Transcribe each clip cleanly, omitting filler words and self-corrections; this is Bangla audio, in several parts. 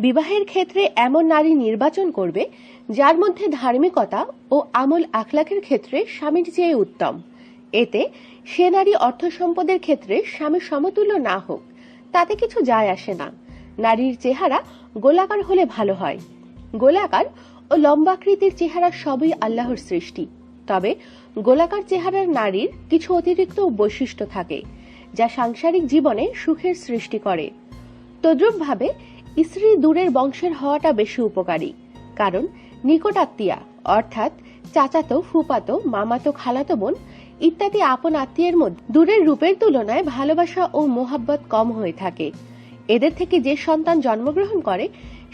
বিবাহের ক্ষেত্রে এমন নারী নির্বাচন করবে যার মধ্যে ধার্মিকতা ও আমল আখলাকের ক্ষেত্রে স্বামীর চেয়ে উত্তম। এতে সে নারী অর্থ সম্পদের ক্ষেত্রে স্বামীর সমতুল্য না হোক তাতে কিছু যায় আসে না। নারীর চেহারা গোলাকার হলে ভালো হয়। গোলাকার ও লম্বাকৃতির চেহারা সবই আল্লাহর সৃষ্টি, তবে গোলাকার চেহারার নারীর কিছু অতিরিক্ত বৈশিষ্ট্য থাকে যা সাংসারিক জীবনে সুখের সৃষ্টি করে। তদ্রূপভাবে স্ত্রী দূরের বংশের হওয়াটা বেশি উপকারী, কারণ নিকটাত্মীয়া অর্থাৎ চাচাতো, ফুপাতো, মামাতো, খালাতো বোন ইত্যাদি আপন আত্মীয়ের মধ্যে দূরের রূপের তুলনায় ভালোবাসা ও মোহাব্বত কম হয়ে থাকে। এদের থেকে যে সন্তান জন্মগ্রহণ করে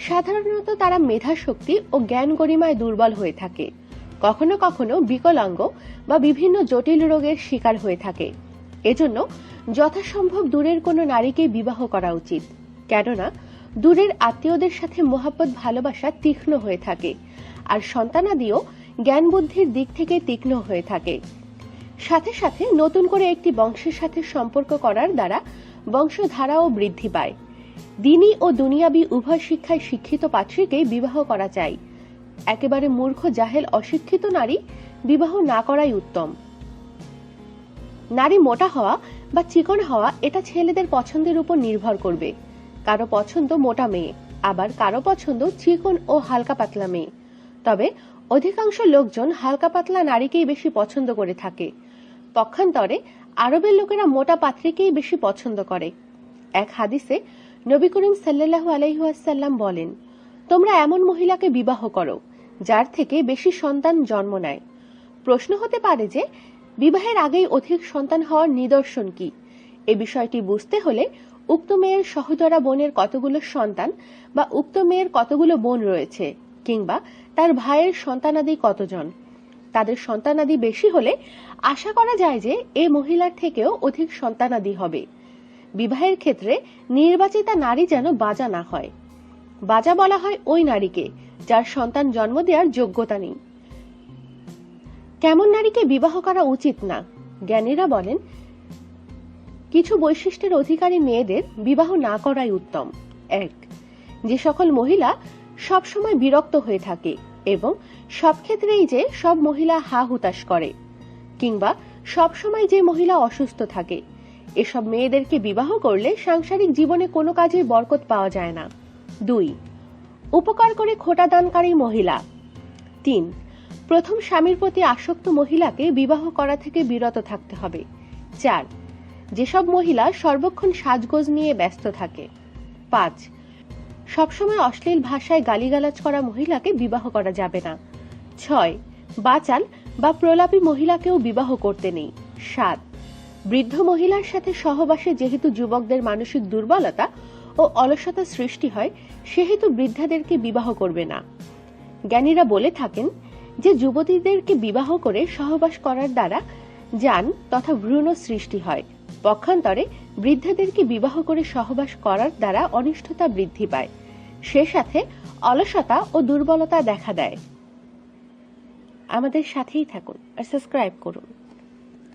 সাধারণত তারা মেধাশক্তি ও জ্ঞান গরিমায় দুর্বল হয়ে থাকে, কখনো কখনো বিকলাঙ্গ বা বিভিন্ন জটিল রোগের শিকার হয়ে থাকে। এজন্য যথাসম্ভব দূরের কোনো নারীকে বিবাহ করা উচিত, কেননা দূরের আত্মীয়দের সাথে মোহাব্বত ভালোবাসা তীক্ষ্ণ হয়ে থাকে, আর সন্তানাদিও জ্ঞান বুদ্ধির দিক থেকে তীক্ষ্ণ হয়ে থাকে। সাথে সাথে নতুন করে একটি বংশের সাথে সম্পর্ক করার দ্বারা বংশধারাও বৃদ্ধি পায়। দিনী ও দুনিয়াবি উভয় শিক্ষায় শিক্ষিত পাত্রীকে বিবাহ করা চাই। একেবারে মূর্খ জাহেল অশিক্ষিত নারী বিবাহ না করাই উত্তম। নারী মোটা হওয়া বা চিকন হওয়া এটা ছেলেদের পছন্দের উপর নির্ভর করবে। কারো পছন্দ মোটা মেয়ে, আবার কারো পছন্দ চিকন ও হালকা পাতলা মেয়ে। তবে অধিকাংশ লোকজন হালকা পাতলা নারীকেই বেশি পছন্দ করে থাকে। পক্ষান্তরে আরবের লোকেরা মোটা পাত্রীকেই বেশি পছন্দ করে। এক হাদিসে নবী করিম সাল্লাল্লাহু আলাইহি ওয়াসাল্লাম বলেন, তোমরা এমন মহিলাকে বিবাহ করো যার থেকে বেশি সন্তান জন্ম নেয়। প্রশ্ন হতে পারে যে বিবাহের আগেই অধিক সন্তান হওয়ার নিদর্শন কি? এ বিষয়টি বুঝতে হলে উক্ত মেয়ের সহোদরা বোনের কতগুলো সন্তান বা উক্ত মেয়ের কতগুলো বোন রয়েছে, কিংবা তার ভাইয়ের সন্তানাদি কতজন, তাদের সন্তানাদি বেশি হলে আশা করা যায় যে এ মহিলার থেকেও অধিক সন্তানাদি হবে। বিবাহের ক্ষেত্রে নির্বাচিতা নারী যেন বাজা না হয়। বাজা বলা হয় ওই নারীকে যার সন্তান জন্ম দেওয়ার যোগ্যতা নেই। কেমন নারীকে বিবাহ করা উচিত না? জ্ঞানীরা বলেন, কিছু বৈশিষ্ট্যের অধিকারী মেয়েদের বিবাহ না করাই উত্তম। 1. যে সকল মহিলা সব সময় বিরক্ত হয়ে থাকে এবং সব ক্ষেত্রেই যে সব মহিলা হা হুতাশ করে, কিংবা সব সময় যে মহিলা অসুস্থ থাকে, এসব মেয়েদেরকে বিবাহ করলে সাংসারিক জীবনে কোনো কাজে বরকত পাওয়া যায় না। 2. উপকার করে খোটা দানকারী মহিলা। 3. প্রথম স্বামীর প্রতি আসক্ত মহিলাকে বিবাহ করা থেকে বিরত থাকতে হবে। 4. যেসব মহিলা সর্বক্ষণ সাজগোজ নিয়ে ব্যস্ত থাকে। 5. সবসময় অশ্লীল ভাষায় গালিগালাজ করা মহিলাকে বিবাহ করা যাবে না। 6. বাচাল বা প্রলাপী মহিলাকেও বিবাহ করতে নেই। 7. বৃদ্ধ মহিলার সাথে সহবাসে যেহেতু যুবকদের মানসিক দুর্বলতা ও অলসতা সৃষ্টি হয়, সেহেতু বৃদ্ধাদেরকে বিবাহ করবে না। জ্ঞানীরা বলে থাকেন যে যুবতীদেরকে বিবাহ করে সহবাস করার দ্বারা জান তথা ভ্রূণ সৃষ্টি হয়, পক্ষান্তরে বৃদ্ধাদেরকে বিবাহ করে সহবাস করার দ্বারা অনিষ্টতা বৃদ্ধি পায়, সে সাথে অলসতা ও দুর্বলতা দেখা দেয়। আমাদের সাথেই থাকুন আর সাবস্ক্রাইব করুন।